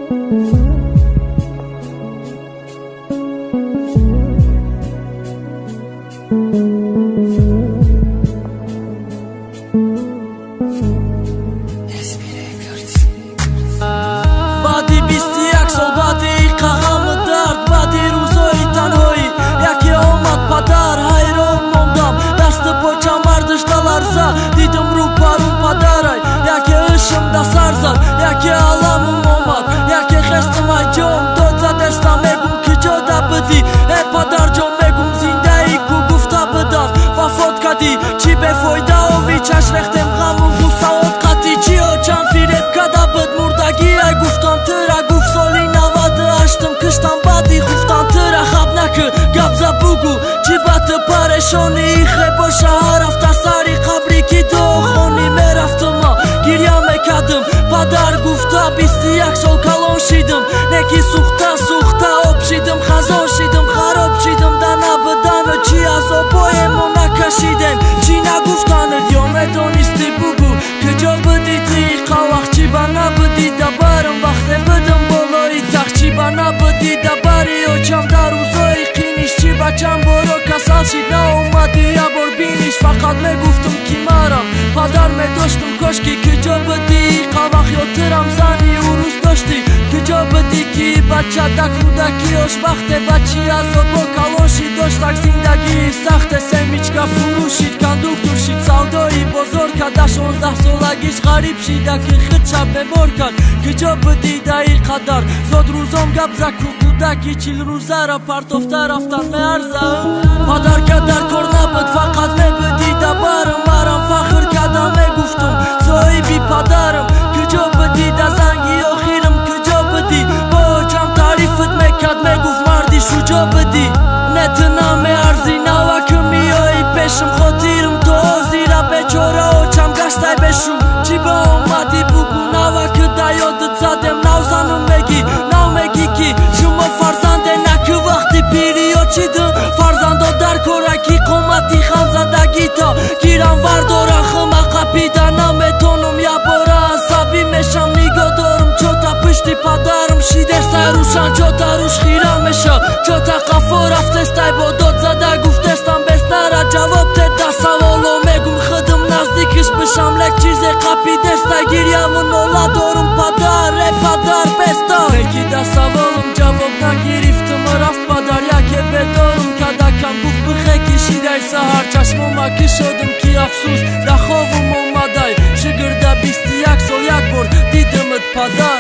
Badi bisti jak sol, badi I kahamı dert, badi ruzoyi tanhoyi Yaki olmad padar, hayır olmondam Dastı poçam ardıştalarsa Didim ruparum padaray Yaki ışımda sarzar, yaki alamım olmad Yaki xestim ay jom, doza destam egum ki joda bidi E padar jom egum zindai ku gufta bidan Vafot kadi, çi be foyda ovi Çaş rextem ghamum gusa ot kati Çi o can fireb kada bid murdagi ay guftan tıra Guf soli navadı açtım kıştan badi Guftan tıra khab nakı gabza bugu Çi batı pareshoni ixe boşa harafta sari kabri ki doxoni meraftıma Girya mekadım padar gufta bisti yak sol kalon şidim Neki suxta opşidim khazon şidim Kharop şidim dana bıdanı çi az o boyemu nakashidem Çina guftanı diyorum edonisti bugu Kıco bıditi qavaq çi bana bıdi dabarım Vaxte bıdım boloi tax çi bana bıdi dabari Oçam daruzoi qinish çi bacham boro kasal shid Na omadi yabor binish Faqat me guftum ki maram Padar me doshtum koshki Kıco bıdi qavaq yotiram zani urus doshti Kıco bıdi ki bacha da kudaki Osh vaxte bachi azo bo kalonshi Doshtak zindagi saxte semichka furushid Konduktor shid savdoi bozorka Da 16 solagish gharib shid Aki khitcha bemorkan Kıco bıdi dai qadar Zod ruzom gabza kudaki Çil ruzara partov taraftan me arzam Padar kadar korna bıd Faqat me bıdi dabarım Aram fakhır kada me guftum Zoi bi padarım Kıco bıdi da zangi oxirim Kıco bıdi Boçam tarifet me kad me guf mardi Şuco bıdi Netina me arzi Nava kımiyoi peşim Khotirim to zira beçora Oçam gaştay beşum Çiba omadi bugu Nava kıda yodı zadem Navzanım megi Nav megi ki Şumo farzande nakı vakti piri oçidin Farzando dar koraki Komati khamzada gita Giran vardora khıma kapida Name tonum ya bora Asabi meşam nigodorum Çota pışti padarım Şider sayruşan Çota ruş khira meşa Çota kafor aftestay bodot Zada guftestan besnara Cavab teda savolo megum Khıdım nazdikish bışam Lek çize kapi desta Giryamın ola dorum padar E padar besta Peki da savolum Cavab na giriftim Raf padar ya kebe dorum Kadakam guf bıxeki Şider sahar Çaşmuma kışodım ki afsus Da xovum olmaday Şıgırda bisti yak sol yak bor Didimit padar